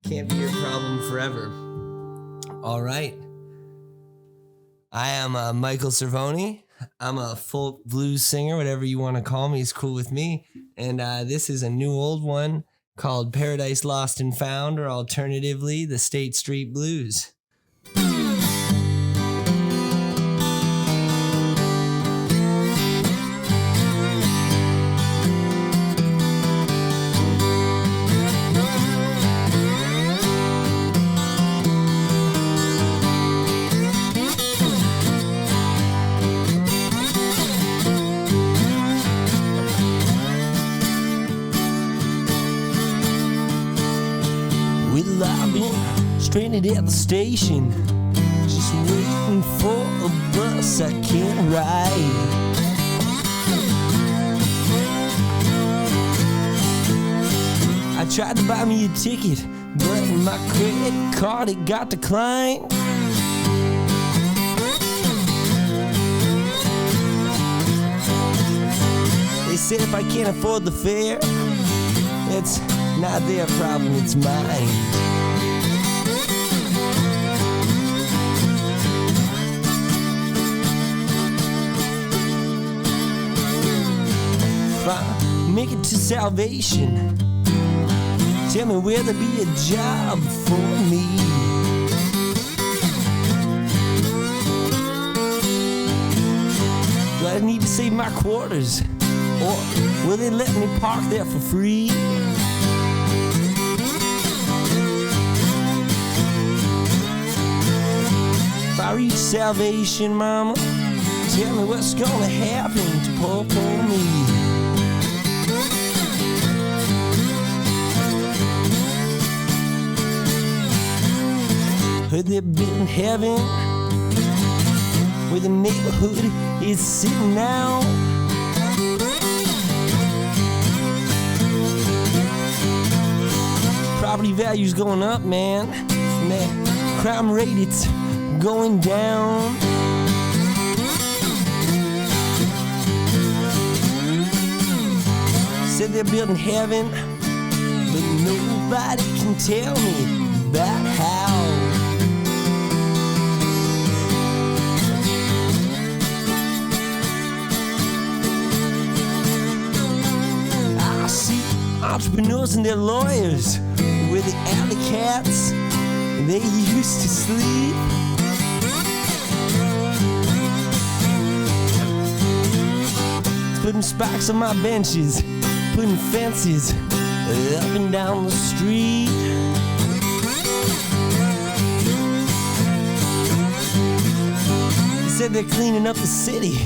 Can't be your problem forever. All right. I am Michael Cervony. I'm a folk blues singer, whatever you want to call me is cool with me. And this is a new old one called Paradise Lost and Found, or alternatively, the State Street Blues. Well, I've been stranded at the station, just waiting for a bus I can't ride. I tried to buy me a ticket, but my credit card, it got declined. They said if I can't afford the fare, it's not their problem, it's mine. If I make it to salvation, tell me where there'll be a job for me. Do I need to save my quarters, or will they let me park there for free? If I reach salvation, mama, tell me what's gonna happen to poor me. Heard they're building heaven where the neighborhood is sitting now. Property value's going up, man, and that crime rate, it's going down. Said they're building heaven, but nobody can tell me about how. I see entrepreneurs and their lawyers where the alley cats, they used to sleep. Putting spikes on my benches, putting fences up and down the street. They said they're cleaning up the city,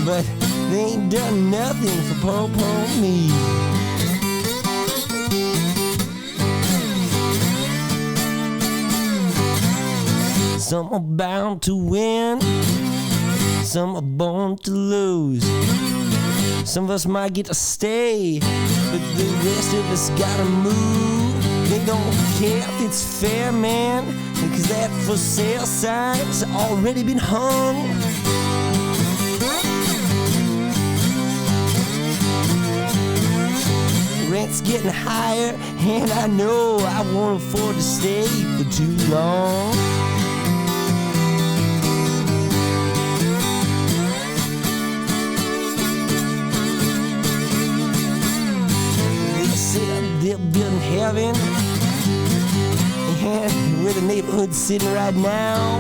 but they ain't done nothing for poor me. Some are bound to win, some are born to lose. Some of us might get to stay, but the rest of us gotta move. They don't care if it's fair, man, because that for sale sign's already been hung. Rent's getting higher, and I know I won't afford to stay for too long. They're building heaven, and where the neighborhood's sitting right now.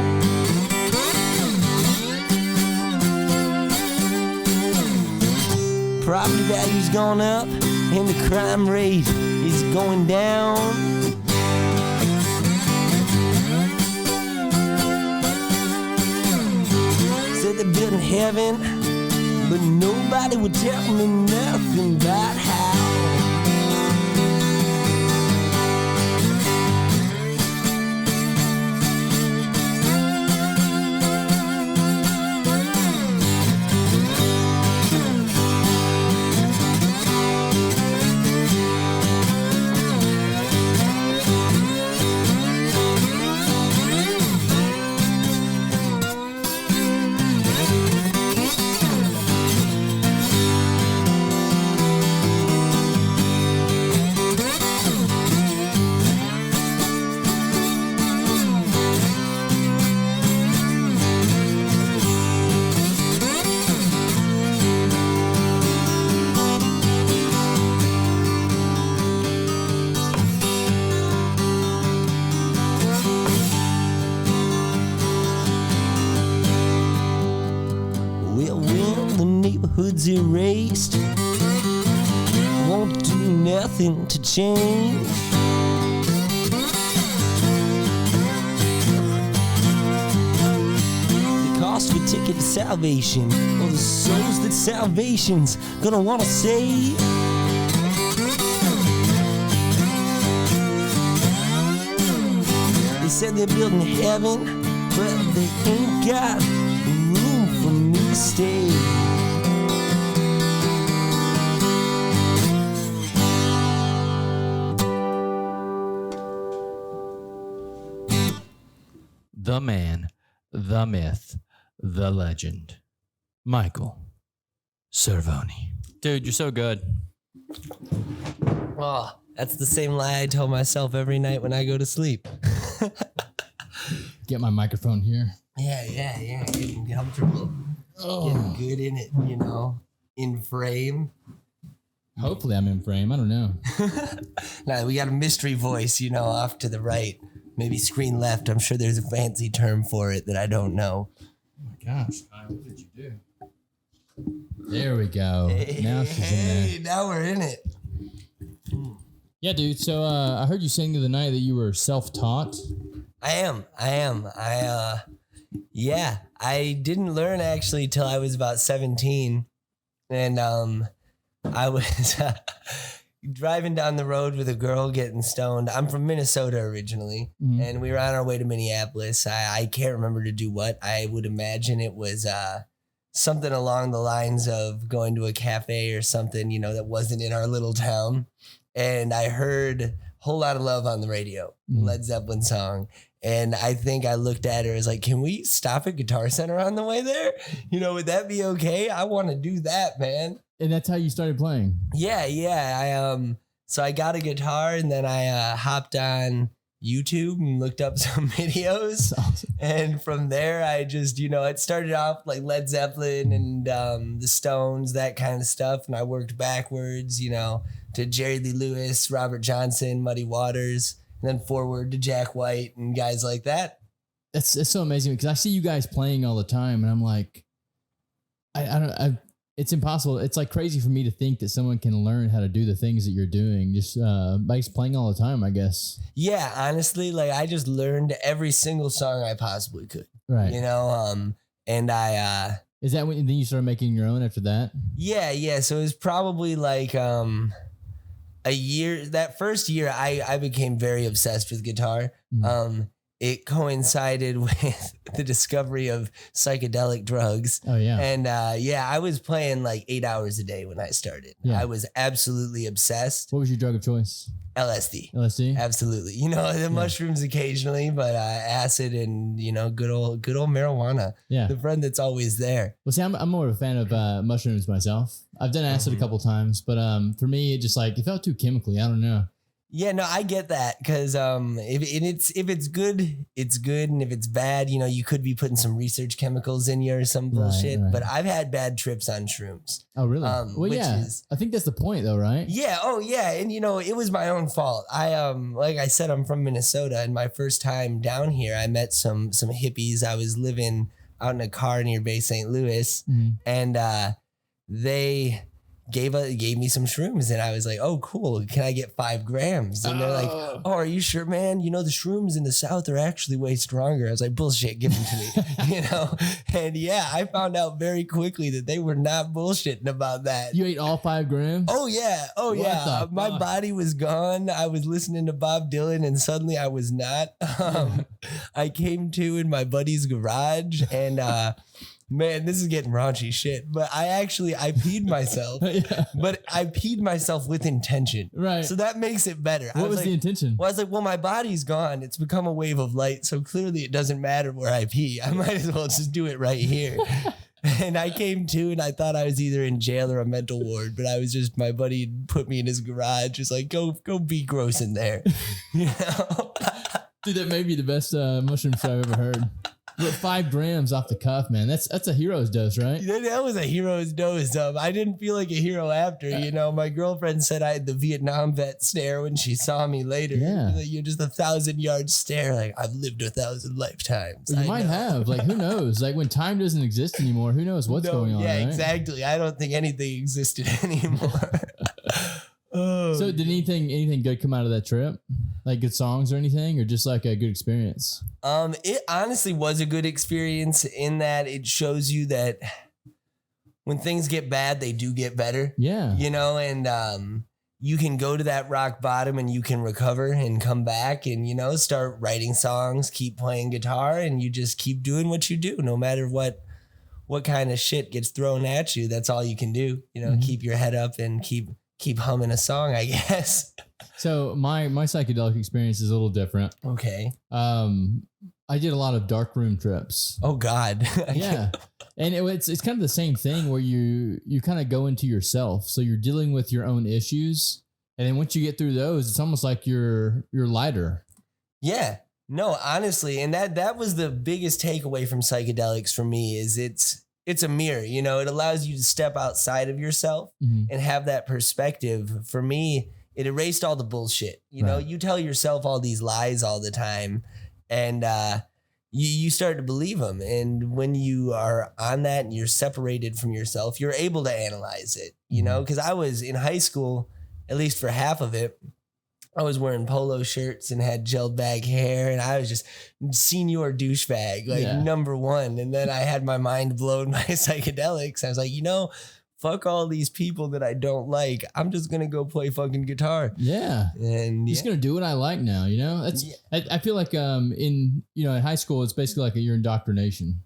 Property value's gone up, and the crime rate is going down. Said they're building heaven, but nobody would tell me nothing about how. waste. Won't do nothing to change. The cost of a ticket to salvation, or the souls that salvation's gonna wanna save. They said they're building heaven, but they ain't got room for me to stay. The man, the myth, the legend, Michael Cervony. Dude, you're so good. Oh, that's the same lie I tell myself every night when I go to sleep. Get my microphone here. Yeah. Getting comfortable. Getting good in it, in frame. Hopefully I'm in frame. I don't know. Now, we got a mystery voice, off to the right. Maybe screen left. I'm sure there's a fancy term for it that I don't know. Oh my gosh, Kyle, what did you do? There we go. Now she's in there. Now we're in it. Yeah, dude. So I heard you saying the other night that you were self-taught. I am. I didn't learn actually till I was about 17. And I was driving down the road with a girl getting stoned. I'm from Minnesota originally, and we were on our way to Minneapolis. I can't remember to do what. I would imagine it was something along the lines of going to a cafe or something, that wasn't in our little town. And I heard Whole Lot of Love on the radio, Led Zeppelin song. And I think I looked at her and was like, can we stop at Guitar Center on the way there? Would that be okay? I want to do that, man. And that's how you started playing? Yeah. So I got a guitar and then I hopped on YouTube and looked up some videos. That's awesome. And from there, I just, it started off like Led Zeppelin and the Stones, that kind of stuff. And I worked backwards, to Jerry Lee Lewis, Robert Johnson, Muddy Waters, and then forward to Jack White and guys like that. It's so amazing because I see you guys playing all the time and I'm like, it's impossible. It's like crazy for me to think that someone can learn how to do the things that you're doing just by just playing all the time, I guess. Yeah, honestly, like I just learned every single song I possibly could. Right. And I is that when then you started making your own after that? Yeah. So it was probably like a year. That first year, I became very obsessed with guitar. It coincided with the discovery of psychedelic drugs. Oh, yeah. And I was playing like 8 hours a day when I started. Yeah. I was absolutely obsessed. What was your drug of choice? LSD. LSD? Absolutely. The mushrooms occasionally, but acid and, good old marijuana. Yeah. The friend that's always there. Well, see, I'm more of a fan of mushrooms myself. I've done acid a couple times, but for me, it just it felt too chemically. I don't know. Yeah, no, I get that because if it's good, it's good, and if it's bad, you could be putting some research chemicals in you or some bullshit. Right. But I've had bad trips on shrooms. Oh, really? I think that's the point, though, right? Yeah. Oh, yeah. And it was my own fault. I like I said, I'm from Minnesota, and my first time down here, I met some hippies. I was living out in a car near Bay St. Louis, and they gave me some shrooms, and I was like, oh, cool. Can I get 5 grams? And they're like, oh, are you sure, man? The shrooms in the South are actually way stronger. I was like, bullshit, give them to me, And yeah, I found out very quickly that they were not bullshitting about that. You ate all 5 grams? Oh, yeah. My body was gone. I was listening to Bob Dylan, and suddenly I was not. I came to in my buddy's garage, and man, this is getting raunchy shit, but I peed myself, but I peed myself with intention. Right. So that makes it better. What was the intention? Well, I was like, my body's gone. It's become a wave of light. So clearly it doesn't matter where I pee. I might as well just do it right here. And I came to, and I thought I was either in jail or a mental ward, but I was just, my buddy put me in his garage, just like, go be gross in there. Dude, that may be the best mushroom show I've ever heard. But 5 grams off the cuff, man. That's a hero's dose, right? That was a hero's dose. I didn't feel like a hero after. You know, my girlfriend said I had the Vietnam vet stare when she saw me later. Yeah. Like, you're just 1,000-yard stare. Like, I've lived 1,000 lifetimes. Well, you might have. Like, who knows? Like, when time doesn't exist anymore, who knows what's going on? Yeah, right? exactly. I don't think anything existed anymore. Oh, So did anything good come out of that trip? Like good songs or anything, or just like a good experience? It honestly was a good experience in that it shows you that when things get bad, they do get better. Yeah. You know, and you can go to that rock bottom and you can recover and come back and, you know, start writing songs, keep playing guitar, and you just keep doing what you do, no matter what kind of shit gets thrown at you. That's all you can do. You know, keep your head up and keep humming a song, I guess. So my psychedelic experience is a little different. Okay. I did a lot of dark room trips. Oh God. Yeah. And it's kind of the same thing where you kind of go into yourself. So you're dealing with your own issues. And then once you get through those, it's almost like you're lighter. Yeah. No, honestly. And that was the biggest takeaway from psychedelics for me is it's a mirror, you know, it allows you to step outside of yourself and have that perspective. For me, it erased all the bullshit. You know, you tell yourself all these lies all the time and you start to believe them. And when you are on that and you're separated from yourself, you're able to analyze it, you know, because I was in high school, at least for half of it, I was wearing polo shirts and had gelled back hair and I was just senior douchebag, like number one. And then I had my mind blown by psychedelics. I was like, you know, fuck all these people that I don't like. I'm just going to go play fucking guitar. Yeah. And just going to do what I like now, you know? That's I feel like in high school, it's basically like your indoctrination.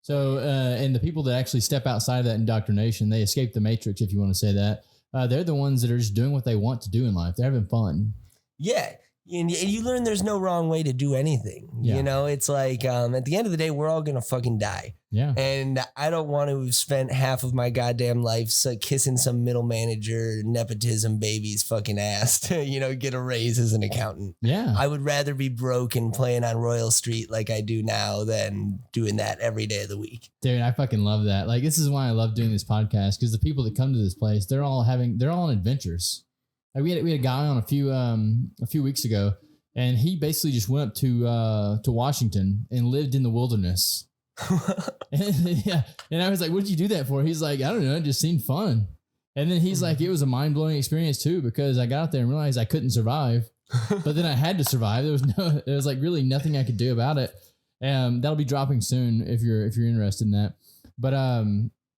So, and the people that actually step outside of that indoctrination, they escape the matrix, if you want to say that. They're the ones that are just doing what they want to do in life. They're having fun. Yeah. And you learn there's no wrong way to do anything. Yeah. You know, it's like at the end of the day, we're all going to fucking die. Yeah. And I don't want to have spent half of my goddamn life kissing some middle manager, nepotism baby's fucking ass to, you know, get a raise as an accountant. Yeah. I would rather be broke and playing on Royal Street like I do now than doing that every day of the week. Dude, I fucking love that. Like, this is why I love doing this podcast, because the people that come to this place, they're all on adventures. Like we had a guy on a few weeks ago, and he basically just went up to Washington and lived in the wilderness. And I was like, "What did you do that for?" He's like, "I don't know, it just seemed fun." And then he's like, "It was a mind blowing experience too, because I got out there and realized I couldn't survive, but then I had to survive. There was like really nothing I could do about it." That'll be dropping soon if you're interested in that. But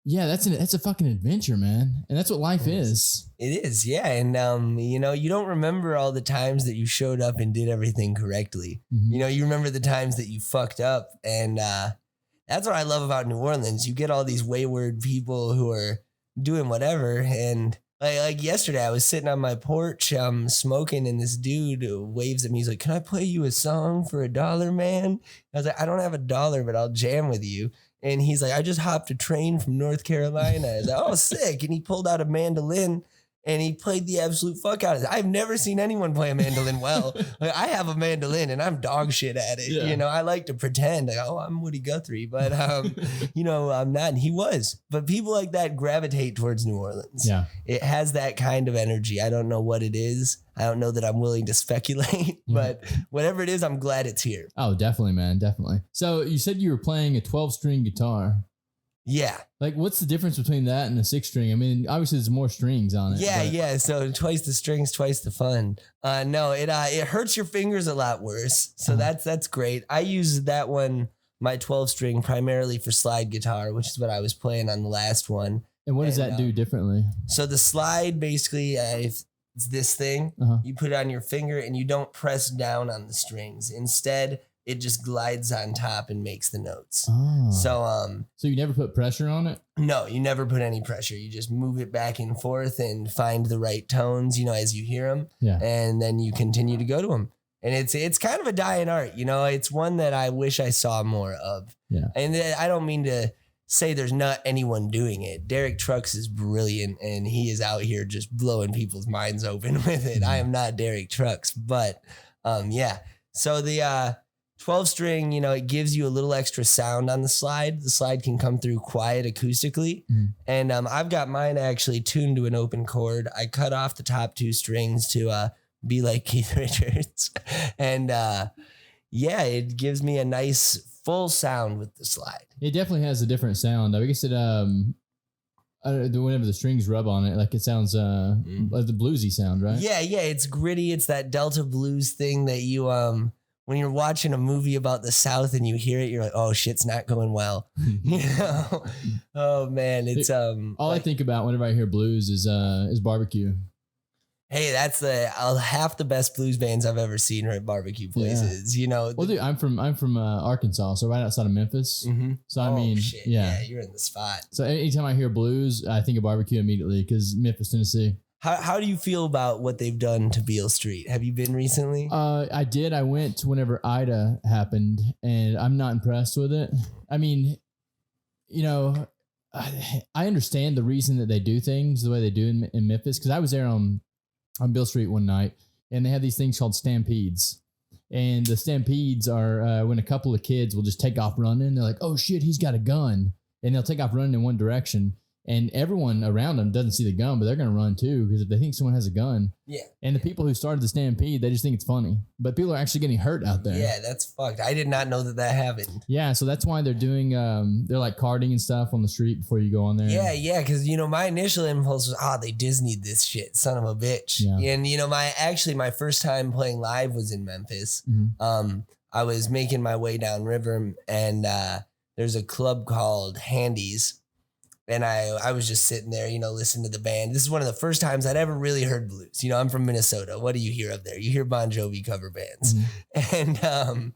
yeah, that's a fucking adventure, man. And that's what life is. It is, yeah. And you know, you don't remember all the times that you showed up and did everything correctly. You know, you remember the times that you fucked up. And that's what I love about New Orleans. You get all these wayward people who are doing whatever. And like yesterday, I was sitting on my porch smoking, and this dude waves at me. He's like, "Can I play you a song for $1, man?" I was like, "I don't have $1, but I'll jam with you." And he's like, "I just hopped a train from North Carolina." I was like, "Oh, sick." And he pulled out a mandolin and he played the absolute fuck out of it. I've never seen anyone play a mandolin well. Like, I have a mandolin and I'm dog shit at it. Yeah. You know, I like to pretend like, "Oh, I'm Woody Guthrie," but you know, I'm not. And he was. But people like that gravitate towards New Orleans. Yeah. It has that kind of energy. I don't know what it is. I don't know that I'm willing to speculate, but whatever it is, I'm glad it's here. Oh, definitely, man. Definitely. So you said you were playing a 12-string guitar. Yeah. Like, what's the difference between that and a 6-string? I mean, obviously there's more strings on it. Yeah. So twice the strings, twice the fun. No, it hurts your fingers a lot worse. So that's great. I use that one, my 12-string, primarily for slide guitar, which is what I was playing on the last one. And what does that do differently? So the slide, basically, if it's this thing, you put it on your finger and you don't press down on the strings. Instead, it just glides on top and makes the notes. Oh. So you never put pressure on it? No, you never put any pressure. You just move it back and forth and find the right tones, you know, as you hear them. Yeah. And then you continue to go to them. And it's kind of a dying art, you know. It's one that I wish I saw more of. Yeah. And I don't mean to say there's not anyone doing it. Derek Trucks is brilliant, and he is out here just blowing people's minds open with it. I am not Derek Trucks, but yeah. So the 12 string, it gives you a little extra sound on the slide. The slide can come through quiet acoustically. And I've got mine actually tuned to an open chord. I cut off the top 2 strings to be like Keith Richards. And it gives me a nice full sound with the slide. It definitely has a different sound. I guess it, whenever the strings rub on it, like it sounds like the bluesy sound, right? Yeah, it's gritty. It's that Delta blues thing that you when you're watching a movie about the South and you hear it, you're like, oh, shit's not going well. Oh man, it's all I think about whenever I hear blues is barbecue. Hey, that's half the best blues bands I've ever seen are at barbecue places. Well, dude, I'm from Arkansas, so right outside of Memphis. Mm-hmm. So I mean, shit. Yeah, you're in the spot. So anytime I hear blues, I think of barbecue immediately because Memphis, Tennessee. How do you feel about what they've done to Beale Street? Have you been recently? I did. I went whenever Ida happened, and I'm not impressed with it. I mean, I understand the reason that they do things the way they do in Memphis because I was there on Beale Street one night, and they have these things called stampedes. And the stampedes are when a couple of kids will just take off running. They're like, oh shit, he's got a gun. And they'll take off running in one direction. And everyone around them doesn't see the gun, but they're going to run too because if they think someone has a gun. Yeah. And the people who started the stampede, they just think it's funny. But people are actually getting hurt out there. Yeah, that's fucked. I did not know that happened. Yeah, so that's why they're doing, they're like carding and stuff on the street before you go on there. Yeah, because, my initial impulse was, they Disney'd this shit, son of a bitch. Yeah. And, my first time playing live was in Memphis. Mm-hmm. I was making my way down river and there's a club called Handy's. And I was just sitting there, listening to the band. This is one of the first times I'd ever really heard blues. I'm from Minnesota. What do you hear up there? You hear Bon Jovi cover bands. Mm-hmm. And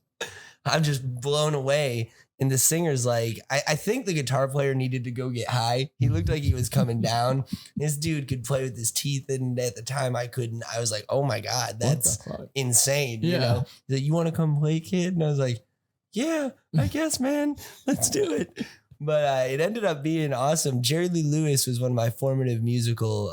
I'm just blown away. And the singer's like, I think the guitar player needed to go get high. He looked like he was coming down. This dude could play with his teeth. And at the time I couldn't. I was like, oh my God, that's insane. Yeah. He's like, you want to come play, kid? And I was like, yeah, I guess, man. Let's do it. But it ended up being awesome. Jerry Lee Lewis was one of my formative musical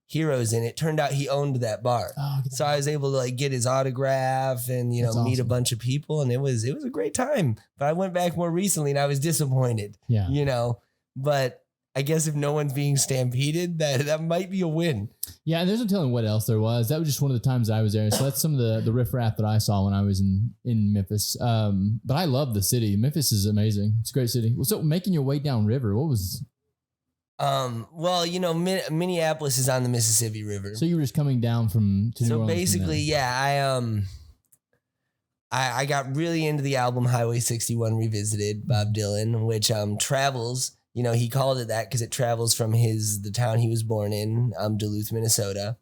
heroes, and it turned out he owned that bar. So I was able to get his autograph and meet a bunch of people, and it was a great time. But I went back more recently, and I was disappointed. Yeah, But I guess if no one's being stampeded, that might be a win. Yeah, and there's no telling what else there was. That was just one of the times I was there. So that's some of the riffraff that I saw when I was in Memphis. But I love the city. Memphis is amazing. It's a great city. So making your way down river, what was... Well, Minneapolis is on the Mississippi River. So you were just coming down to New Orleans. So basically, yeah, I got really into the album Highway 61 Revisited, Bob Dylan, which travels... he called it that because it travels from the town he was born in, Duluth, Minnesota,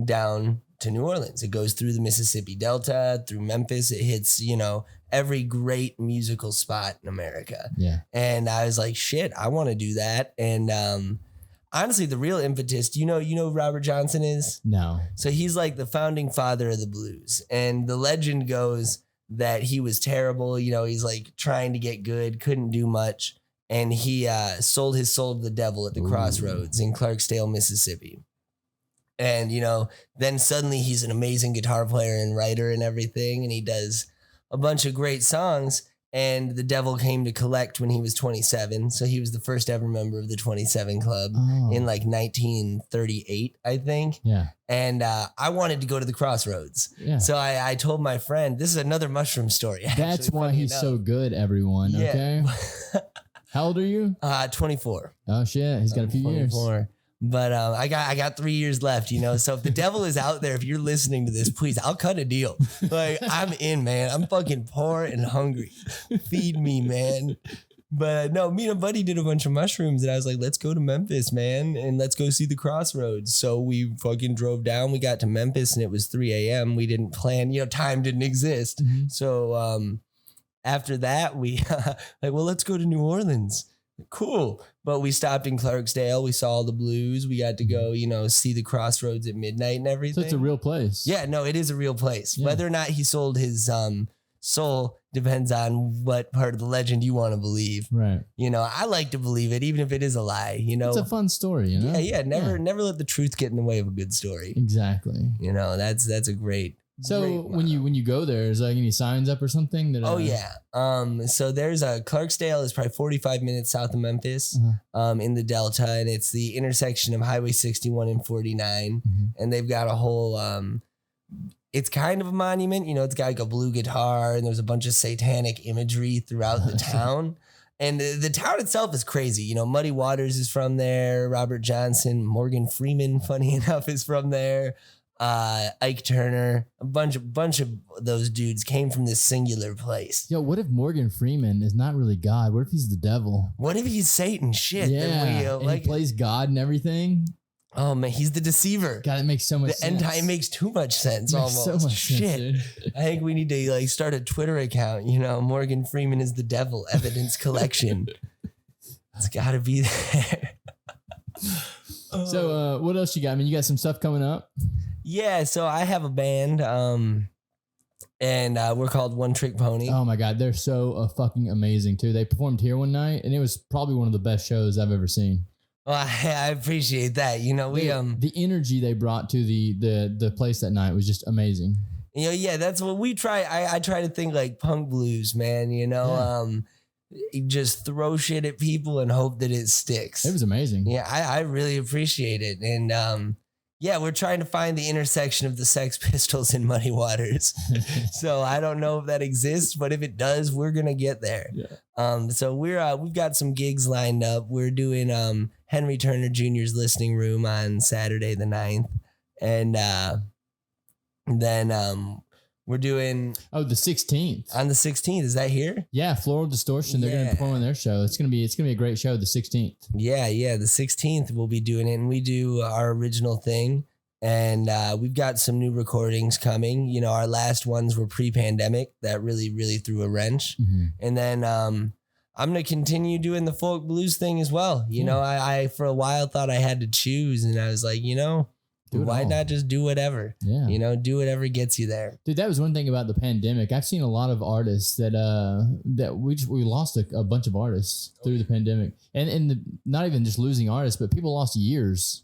down to New Orleans. It goes through the Mississippi Delta, through Memphis. It hits, every great musical spot in America. Yeah. And I was like, shit, I want to do that. And honestly, the real impetus, you know who Robert Johnson is? No. So he's like the founding father of the blues. And the legend goes that he was terrible. He's like trying to get good, couldn't do much. And he sold his soul to the devil at the Crossroads in Clarksdale, Mississippi. And, then suddenly he's an amazing guitar player and writer and everything. And he does a bunch of great songs. And the devil came to collect when he was 27. So he was the first ever member of the 27 Club in 1938, I think. Yeah. And I wanted to go to the Crossroads. Yeah. So I told my friend, this is another mushroom story. That's why he's so good, everyone. Yeah. Okay. How old are you? 24. Oh shit, he's got a few 24. Years. But I got 3 years left, So if the devil is out there, if you're listening to this, please, I'll cut a deal. I'm in, man. I'm fucking poor and hungry. Feed me, man. But no, me and a buddy did a bunch of mushrooms, and I was like, let's go to Memphis, man, and let's go see the Crossroads. So we fucking drove down. We got to Memphis, and it was 3 a.m. We didn't plan. Time didn't exist. Mm-hmm. So after that, we let's go to New Orleans. Cool. But we stopped in Clarksdale. We saw all the blues. We got to go, see the Crossroads at midnight and everything. So it's a real place. Yeah, no, it is a real place. Yeah. Whether or not he sold his soul depends on what part of the legend you want to believe. Right. I like to believe it, even if it is a lie. It's a fun story, Yeah, never let the truth get in the way of a good story. Exactly. That's a great So Great when you go there, is like any signs up or something? That Oh yeah. So there's a Clarksdale is probably 45 minutes south of Memphis, in the Delta, and it's the intersection of Highway 61 and 49, and they've got a whole. It's kind of a monument, you know. It's got like a blue guitar, and there's a bunch of satanic imagery throughout the town. And the town itself is crazy. You know, Muddy Waters is from there. Robert Johnson, Morgan Freeman, funny enough, is from there. Ike Turner, a bunch of those dudes came from this singular place. Yo, what if Morgan Freeman is not really God? What if he's the devil? What if he's Satan? Shit. Yeah, and he plays God and everything. Oh man, he's the deceiver. God, it makes so much sense. It makes too much sense. Almost. So much shit. Sense, I think we need to like start a Twitter account. You know, Morgan Freeman is the devil. Evidence collection. It's got to be there. So, what else you got? I mean, you got some stuff coming up. Yeah, so I have a band, and we're called One Trick Pony. Oh my God, they're so fucking amazing too. They performed here one night, and it was probably one of the best shows I've ever seen. Well, I appreciate that. You know, the energy they brought to the place that night was just amazing. You know, yeah, that's what we try. I try to think like punk blues, man. You know, just throw shit at people and hope that it sticks. It was amazing. Yeah, I really appreciate it, and yeah, we're trying to find the intersection of the Sex Pistols and Muddy Waters. So I don't know if that exists, but if it does, we're gonna get there. Yeah. So we've got some gigs lined up. We're doing Henry Turner Jr.'s listening room on Saturday the 9th. And then we're doing the 16th. On the 16th. Is that here? Yeah, Floral Distortion. They're gonna perform on their show. It's gonna be a great show, the 16th. Yeah, the 16th we'll be doing it, and we do our original thing. And we've got some new recordings coming. You know, our last ones were pre-pandemic. That really, really threw a wrench. And then I'm going to continue doing the folk blues thing as well. You know, I for a while thought I had to choose, and I was like, you know, why not just do whatever? Yeah. You know, do whatever gets you there. Dude, that was one thing about the pandemic. I've seen a lot of artists that we lost a bunch of artists through the pandemic. And not even just losing artists, but people lost years.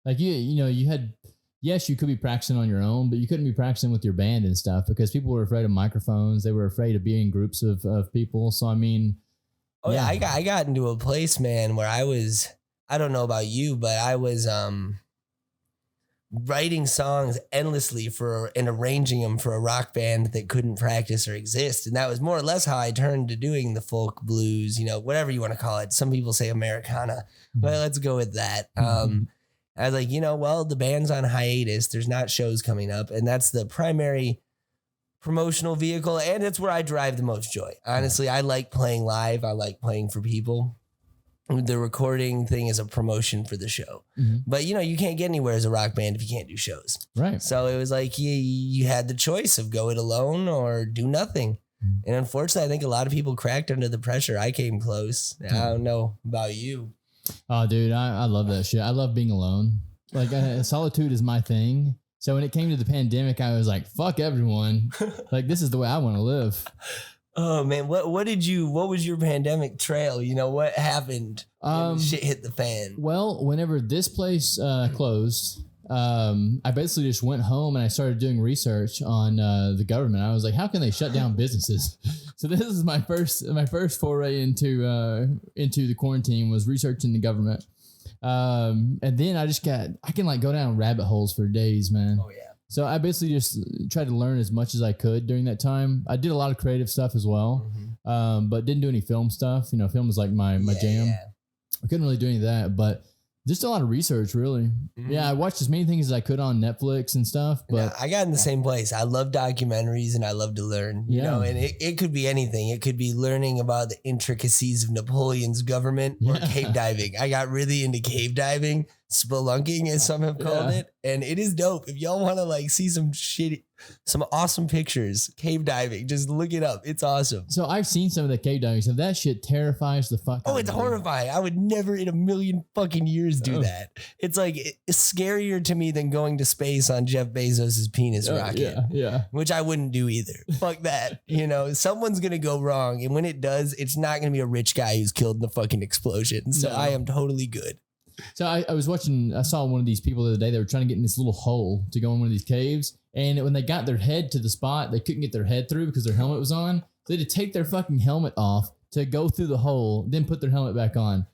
Like you know, you had... Yes, you could be practicing on your own, but you couldn't be practicing with your band and stuff because people were afraid of microphones. They were afraid of being in groups of people. So, I mean... Oh, yeah. I got into a place, man, where I don't know about you, but I was writing songs endlessly and arranging them for a rock band that couldn't practice or exist. And that was more or less how I turned to doing the folk blues, you know, whatever you want to call it. Some people say Americana, but let's go with that. I was like, you know, well, the band's on hiatus. There's not shows coming up. And that's the primary promotional vehicle. And it's where I derive the most joy. Honestly, I like playing live. I like playing for people. The recording thing is a promotion for the show. But, you know, you can't get anywhere as a rock band if you can't do shows. Right. So it was like you had the choice of go it alone or do nothing. And unfortunately, I think a lot of people cracked under the pressure. I came close. I don't know about you. Oh, dude, I love that shit. I love being alone. Like solitude is my thing. So when it came to the pandemic, I was like, fuck everyone. Like, this is the way I want to live. Oh man, what was your pandemic trail? You know, what happened when shit hit the fan? Well, whenever this place closed, I basically just went home and I started doing research on the government. I was like, how can they shut down businesses? So this is my first foray into the quarantine was researching the government. And then I can like go down rabbit holes for days, man. Oh yeah. So I basically just tried to learn as much as I could during that time. I did a lot of creative stuff as well, but didn't do any film stuff. You know, film was like my jam. Yeah. I couldn't really do any of that, but just a lot of research, really. Yeah, I watched as many things as I could on Netflix and stuff. But I got in the same place. I love documentaries and I love to learn. You know, and it could be anything. It could be learning about the intricacies of Napoleon's government or cave diving. I got really into cave diving, spelunking, as some have called it, and it is dope. If y'all want to like see some awesome pictures, cave diving, just look it up. It's awesome. So I've seen some of the cave diving stuff. That shit terrifies the fuck out of me. It's horrifying. I would never in a million fucking years do that. It's like it's scarier to me than going to space on Jeff Bezos's penis rocket. Yeah. Which I wouldn't do either. Fuck that. You know, someone's gonna go wrong, and when it does, it's not gonna be a rich guy who's killed in the fucking explosion. So I am totally good. So I saw one of these people the other day. They were trying to get in this little hole to go in one of these caves. And when they got their head to the spot, they couldn't get their head through because their helmet was on. So they had to take their fucking helmet off to go through the hole, then put their helmet back on.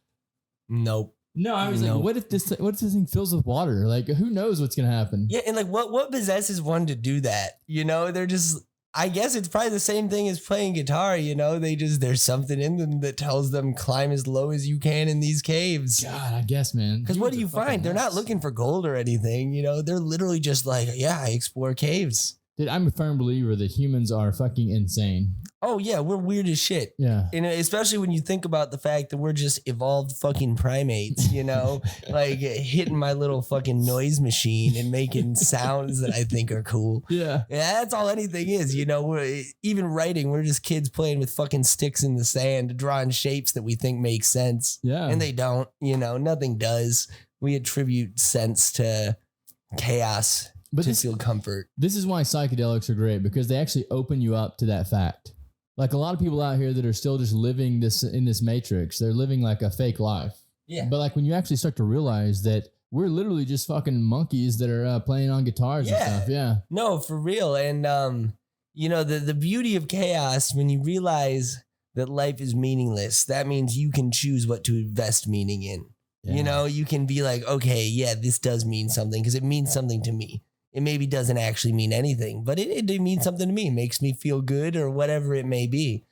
Nope. No, I was like, what if this thing fills with water? Like, who knows what's going to happen? Yeah, and like what possesses one to do that? You know, they're just, I guess it's probably the same thing as playing guitar, you know? There's something in them that tells them climb as low as you can in these caves. God, I guess, man. Because what do you find? They're not looking for gold or anything, you know? They're literally just like, yeah, I explore caves. Dude, I'm a firm believer that humans are fucking insane. Oh, yeah, we're weird as shit. Yeah. And especially when you think about the fact that we're just evolved fucking primates, you know, like hitting my little fucking noise machine and making sounds that I think are cool. Yeah. Yeah, that's all anything is, you know. We're even writing, we're just kids playing with fucking sticks in the sand, drawing shapes that we think make sense. Yeah. And they don't, you know, nothing does. We attribute sense to chaos to feel comfort. This is why psychedelics are great, because they actually open you up to that fact. Like a lot of people out here that are still just living in this matrix, they're living like a fake life. Yeah. But like when you actually start to realize that we're literally just fucking monkeys that are playing on guitars and stuff. Yeah. No, for real. And, you know, the beauty of chaos, when you realize that life is meaningless, that means you can choose what to invest meaning in. Yeah. You know, you can be like, okay, yeah, this does mean something because it means something to me. It maybe doesn't actually mean anything, but it means something to me. It makes me feel good or whatever it may be,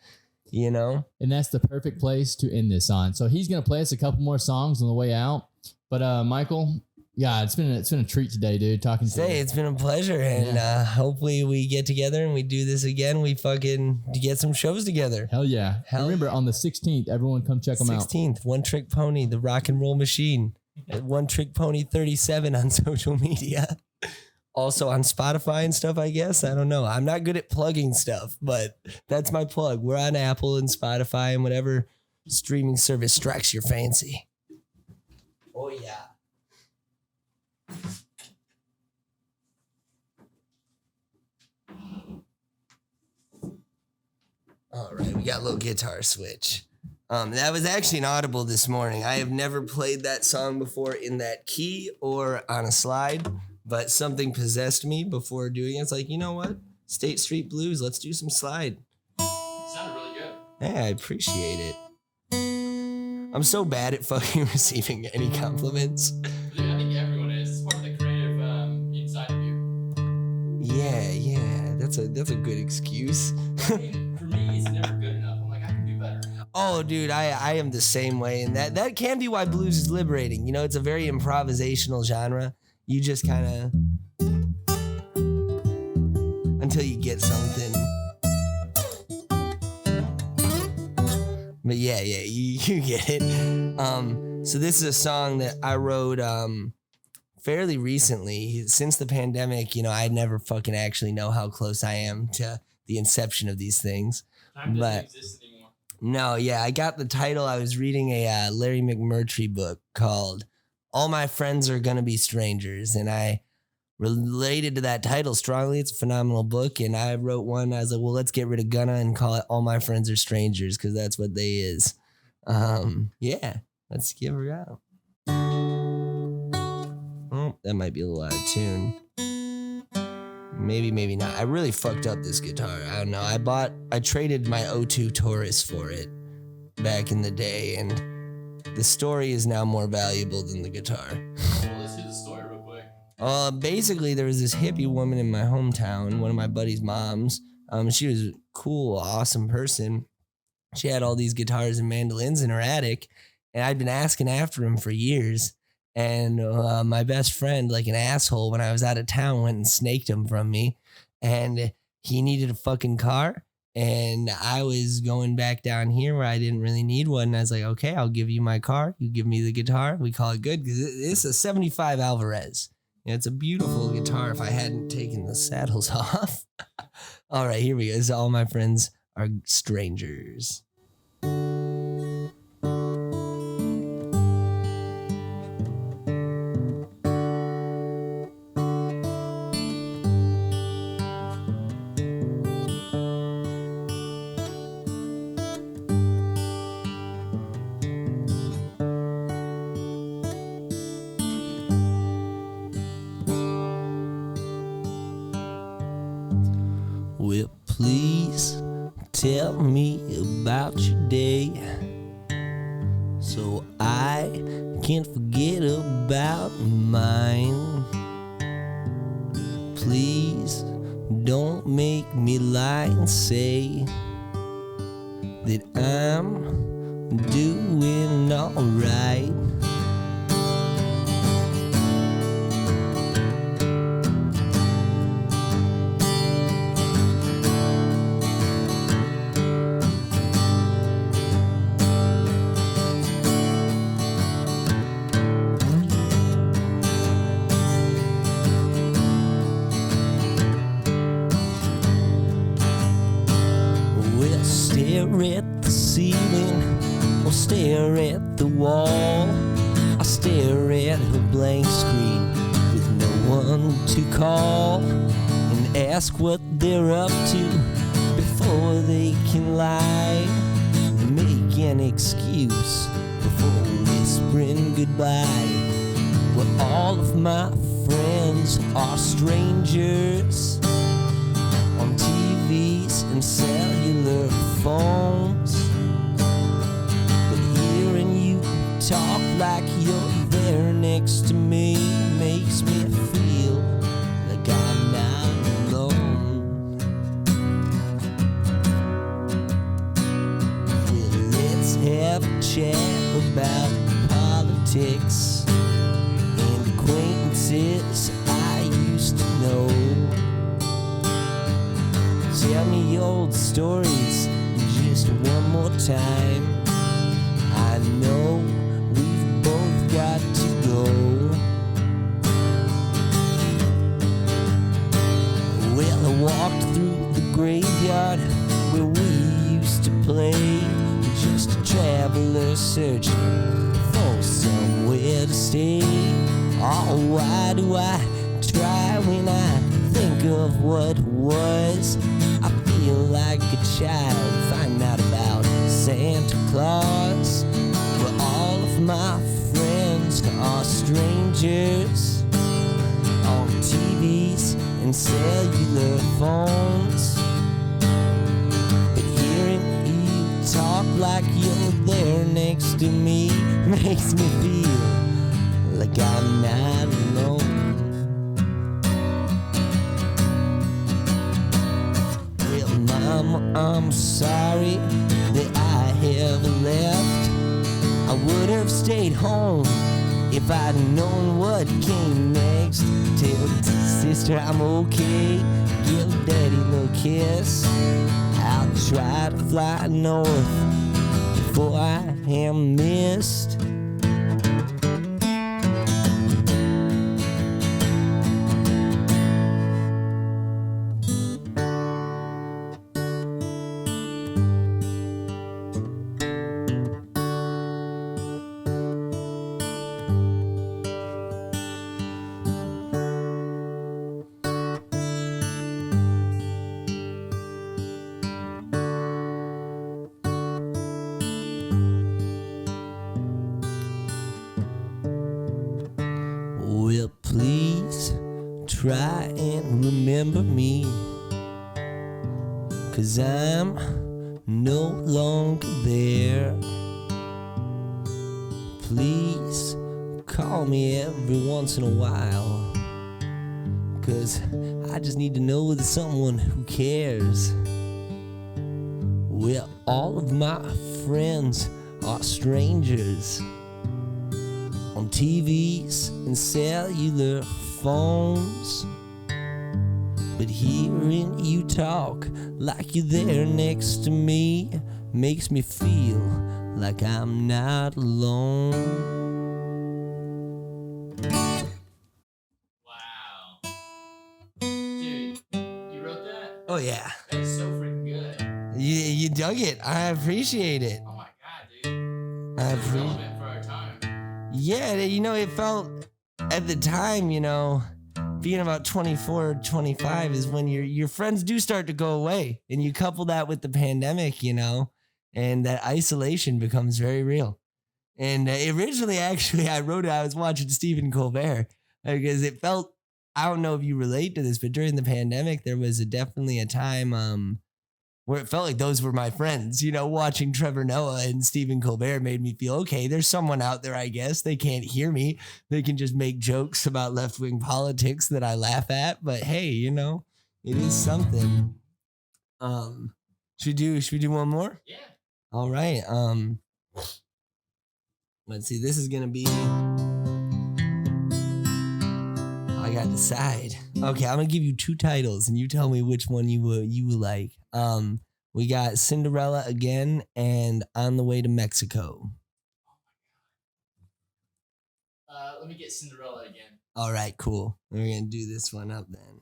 you know? And that's the perfect place to end this on. So he's going to play us a couple more songs on the way out. But Michael, yeah, it's been a treat today, dude, talking to you. It's been a pleasure. And hopefully we get together and we do this again. We fucking get some shows together. Hell yeah. Remember, on the 16th, everyone come check them out. 16th, One Trick Pony, the rock and roll machine. At One Trick Pony 37 on social media. Also on Spotify and stuff, I guess. I don't know. I'm not good at plugging stuff, but that's my plug. We're on Apple and Spotify and whatever streaming service strikes your fancy. Oh, yeah. All right, we got a little guitar switch. That was actually an audible this morning. I have never played that song before in that key or on a slide. But something possessed me before doing it. It's like, you know what? State Street Blues, let's do some slide. It sounded really good. Yeah, I appreciate it. I'm so bad at fucking receiving any compliments. Dude, I think everyone is. It's part of the creative inside of you. Yeah. That's a good excuse. I mean, for me, it's never good enough. I'm like, I can do better. Oh, dude, I am the same way. And that can be why blues is liberating. You know, it's a very improvisational genre. You just kind of, until you get something. But yeah, you get it. So this is a song that I wrote fairly recently. Since the pandemic, you know, I never fucking actually know how close I am to the inception of these things. Time doesn't exist anymore. No, yeah, I got the title. I was reading a Larry McMurtry book called All My Friends Are Gonna Be Strangers, and I related to that title strongly. It's a phenomenal book, and I wrote one. I was like, well, let's get rid of gonna and call it All My Friends Are Strangers, because that's what they is. Yeah, let's give her out. Oh, that might be a little out of tune. Maybe not. I really fucked up this guitar. I don't know. I traded my O2 Taurus for it back in the day, and the story is now more valuable than the guitar. Well, let's hear the story real quick. Basically, there was this hippie woman in my hometown, one of my buddy's moms. She was a cool, awesome person. She had all these guitars and mandolins in her attic, and I'd been asking after them for years. And my best friend, like an asshole, when I was out of town, went and snaked them from me. And he needed a fucking car. And I was going back down here where I didn't really need one. And I was like, okay, I'll give you my car. You give me the guitar. We call it good. Because it's a 75 Alvarez. And it's a beautiful guitar if I hadn't taken the saddles off. All right, here we go. This is All My Friends Are Strangers. Well, please tell me about your day, so I can't forget about mine. Please don't make me lie and say that I'm doing alright. We'll stare at the ceiling or stare at the wall. I stare at a blank screen with no one to call and ask what they're up to before they can lie. Make an excuse before whispering goodbye. Well, all of my friends are strangers on TVs and cellular phones, but hearing you talk like you're there next to me makes me feel like I'm not alone. Well, let's have a chat about politics and acquaintances I used to know. Tell me old stories just one more time. I know we've both got to go. Well, I walked through the graveyard where we used to play, just a traveler searching for somewhere to stay. Oh, why do I try when I think of what was? I feel like a child finding out about Santa Claus. Well, all of my friends are strangers on TVs and cellular phones, but hearing you talk like you're there next to me makes me feel like I'm not alone. Mama, I'm sorry that I have left. I would have stayed home if I'd known what came next. Tell sister I'm okay, give daddy a little kiss. I'll try to fly north before I am missed. Well, please try and remember me, 'cause I'm no longer there. Please call me every once in a while, 'cause I just need to know there's someone who cares. Well, all of my friends are strangers on TVs and cellular phones, but hearing you talk like you're there next to me makes me feel like I'm not alone. Wow. Dude, you wrote that? Oh yeah, That's so freaking good. you dug it. I appreciate it. Oh my god, dude. I So appreciate. relevant for our time. Yeah, you know, it felt at the time, you know, being about 24, 25 is when your friends do start to go away, and you couple that with the pandemic, you know, and that isolation becomes very real. And originally, actually, I wrote it. I was watching Stephen Colbert because it felt I don't know if you relate to this, but during the pandemic, there was definitely a time where it felt like those were my friends. You know, watching Trevor Noah and Stephen Colbert made me feel, okay, there's someone out there, I guess. They can't hear me. They can just make jokes about left-wing politics that I laugh at. But hey, you know, it is something. Should we do one more? Yeah. All right. Let's see. This is gonna be. I gotta decide. Okay, I'm gonna give you 2 titles, and you tell me which one you will like. We got Cinderella Again and On the Way to Mexico. Let me get Cinderella again. All right, cool. We're gonna do this one up then.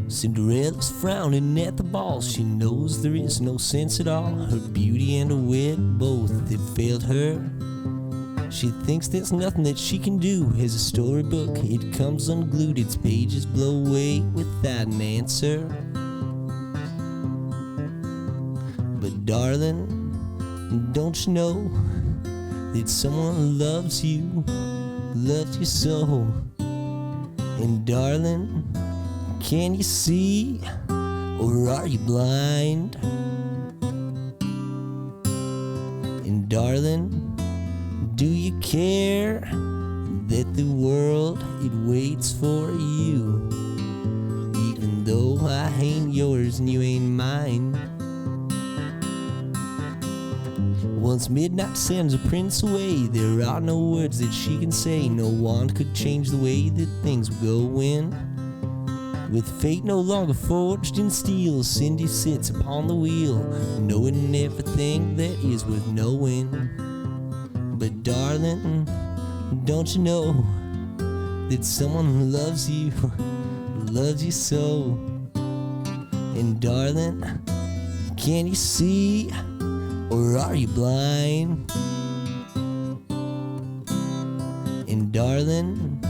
Cinderella's frowning at the ball. She knows there is no sense at all. Her beauty and her wit both have failed her. She thinks there's nothing that she can do. As a storybook, it comes unglued. Its pages blow away without an answer. But darling, don't you know that someone loves you so? And darling, can you see, or are you blind? And darling, do you care that the world, it waits for you? Even though I ain't yours and you ain't mine. Once midnight sends a prince away, there are no words that she can say. No wand could change the way that things will go in. With fate no longer forged in steel, Cindy sits upon the wheel, knowing everything that is worth knowing. But darling, don't you know that someone loves you so? And darling, can you see, or are you blind? And darling,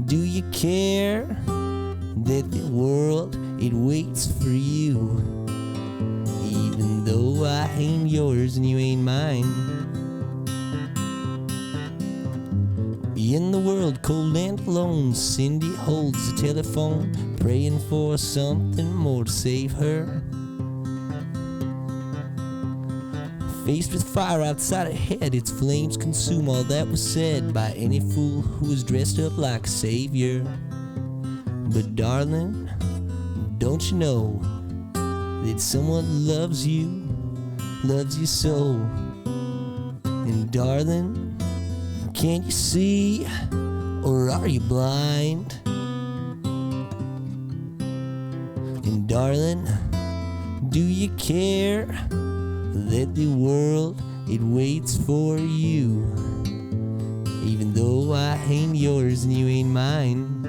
do you care that the world, it waits for you? Even though I ain't yours and you ain't mine. In the world cold and alone, Cindy holds the telephone, praying for something more to save her. Faced with fire outside her head, its flames consume all that was said by any fool who was dressed up like a savior. But darling, don't you know that someone loves you so? And darling, can't you see, or are you blind? And darling, do you care that the world, it waits for you? Even though I ain't yours and you ain't mine.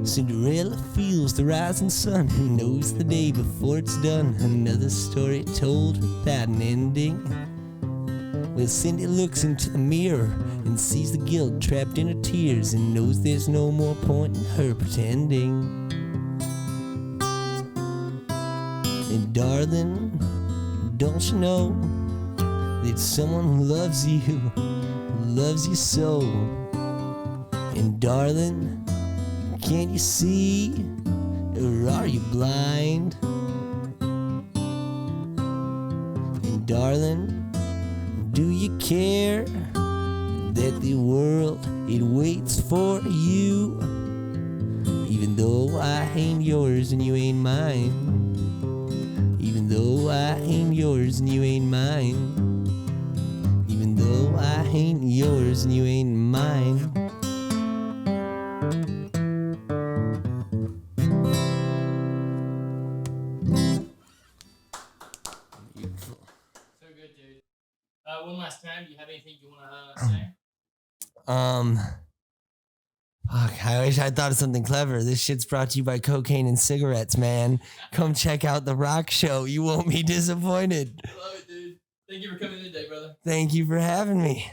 Cinderella feels the rising sun and knows the day before it's done. Another story told without an ending. Well, Cindy looks into the mirror and sees the guilt trapped in her tears and knows there's no more point in her pretending. And darling, don't you know that someone loves you so? And darling, can't you see, or are you blind? And darling, do you care that the world, it waits for you? Even though I ain't yours and you ain't mine. Even though I ain't yours and you ain't mine. Even though I ain't yours and you ain't mine. One last time, do you have anything you want to say? Fuck, I wish I thought of something clever. This shit's brought to you by cocaine and cigarettes, man. Come check out The Rock Show. You won't be disappointed. I love it, dude. Thank you for coming in today, brother. Thank you for having me.